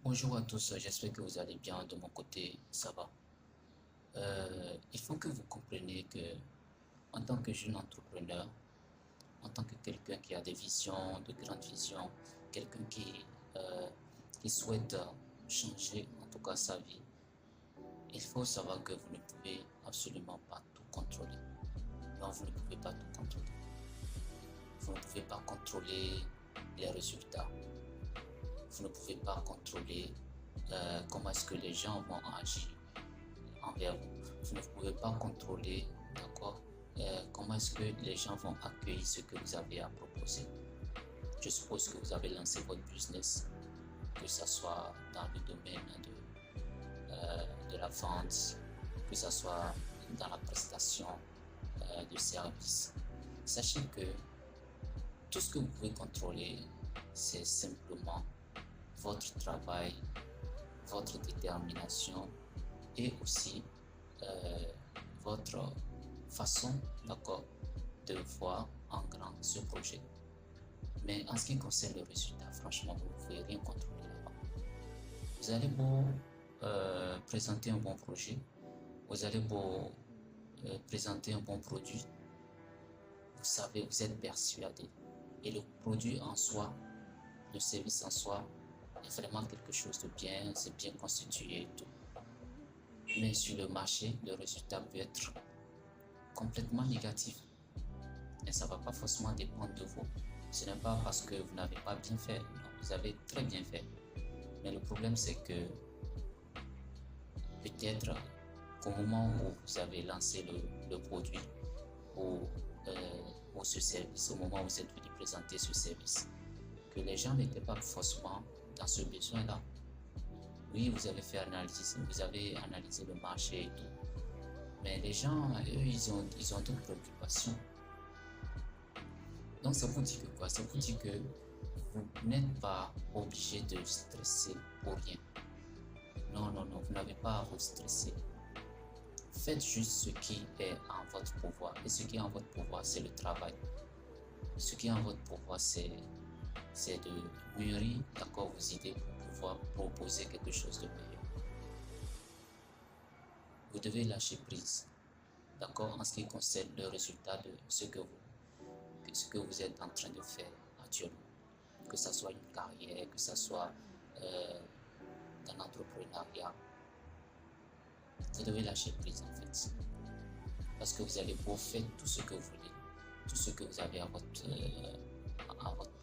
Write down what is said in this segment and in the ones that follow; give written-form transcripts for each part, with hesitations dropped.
Bonjour à tous, j'espère que vous allez bien. De mon côté, ça va. Il faut que vous compreniez que, en tant que jeune entrepreneur, en tant que quelqu'un qui a des visions, de grandes visions, quelqu'un qui souhaite changer, en tout cas sa vie, il faut savoir que vous ne pouvez absolument pas tout contrôler. Non, vous ne pouvez pas tout contrôler. Vous ne pouvez pas contrôler les résultats. Vous ne pouvez pas contrôler comment est-ce que les gens vont agir envers vous. Vous ne pouvez pas contrôler, d'accord, comment est-ce que les gens vont accueillir ce que vous avez à proposer. Je suppose que vous avez lancé votre business, que ce soit dans le domaine de la vente, que ce soit dans la prestation de services. Sachez que tout ce que vous pouvez contrôler, c'est simplement votre travail, votre détermination et aussi votre façon, d'accord, de voir en grand ce projet. Mais en ce qui concerne le résultat, franchement, vous ne pouvez rien contrôler là-bas. Vous allez beau présenter un bon projet, vous allez beau présenter un bon produit, vous savez, vous êtes persuadé. Et le produit en soi, le service en soi, est vraiment quelque chose de bien, c'est bien constitué et tout. Mais sur le marché, le résultat peut être complètement négatif. Et ça ne va pas forcément dépendre de vous. Ce n'est pas parce que vous n'avez pas bien fait, non, vous avez très bien fait. Mais le problème, c'est que peut-être qu'au moment où vous avez lancé le produit ou ce service, au moment où vous êtes venu présenter ce service, que les gens n'étaient pas forcément dans ce besoin-là. Oui, vous avez analysé le marché et tout. Mais les gens, eux, ils ont d'autres préoccupations. Donc, ça vous dit que quoi? Ça vous dit que vous n'êtes pas obligé de stresser pour rien. Non, non, non, vous n'avez pas à vous stresser. Faites juste ce qui est en votre pouvoir. Et ce qui est en votre pouvoir, c'est le travail. Ce qui est en votre pouvoir, c'est de mûrir, d'accord, vos idées pour pouvoir proposer quelque chose de meilleur. Vous devez lâcher prise, d'accord, en ce qui concerne le résultat de ce que vous êtes en train de faire actuellement. Que ce soit une carrière, que ce soit dans l'entrepreneuriat. Vous devez lâcher prise en fait. Parce que vous allez pouvoir faire tout ce que vous voulez, tout ce que vous avez à votre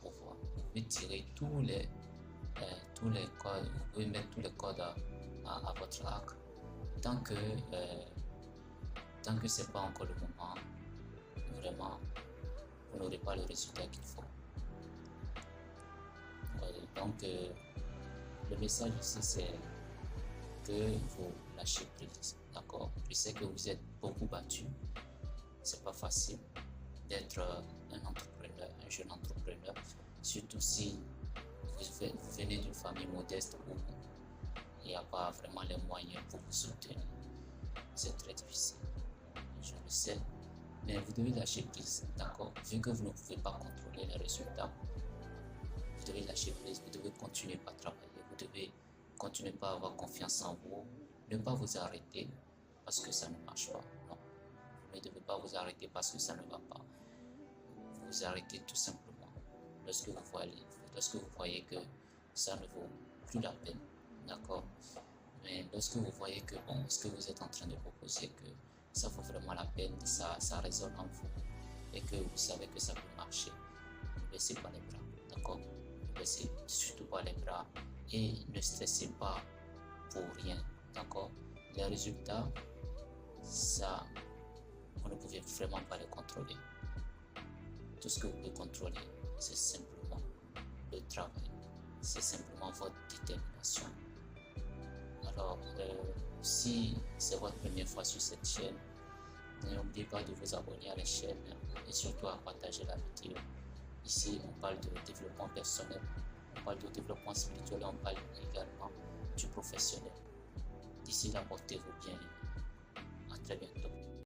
pouvoir. Vous pouvez tirer tous les codes, vous pouvez mettre tous les codes à votre arc. Tant que c'est pas encore le moment, vraiment, vous n'aurez pas le résultat qu'il faut. Donc, le message ici, c'est que vous lâchez prise, d'accord? Je sais que vous êtes beaucoup battu. C'est pas facile d'être un entrepreneur, un jeune entrepreneur, surtout si vous venez d'une famille modeste où il n'y a pas vraiment les moyens pour vous soutenir. C'est très difficile, je le sais, mais vous devez lâcher prise, d'accord? Vu que vous ne pouvez pas contrôler les résultats, vous devez lâcher prise, vous devez continuer à travailler, vous devez continuer à avoir confiance en vous, ne pas vous arrêter parce que ça ne marche pas, non. Vous ne devez pas vous arrêter parce que ça ne va pas. Vous vous arrêtez tout simplement lorsque vous voyez que ça ne vaut plus la peine, d'accord? Mais lorsque vous voyez que bon, ce que vous êtes en train de proposer, que ça vaut vraiment la peine, ça résonne en vous et que vous savez que ça peut marcher, ne laissez pas les bras, d'accord? Ne laissez surtout pas les bras et ne stressez pas pour rien, d'accord? Les résultats, ça, vous ne pouvez vraiment pas les contrôler. Tout ce que vous pouvez contrôler, c'est simplement le travail, c'est simplement votre détermination. Alors, si c'est votre première fois sur cette chaîne, n'oubliez pas de vous abonner à la chaîne et surtout à partager la vidéo. Ici, on parle de développement personnel, on parle de développement spirituel et on parle également du professionnel. D'ici là, portez-vous bien. À très bientôt.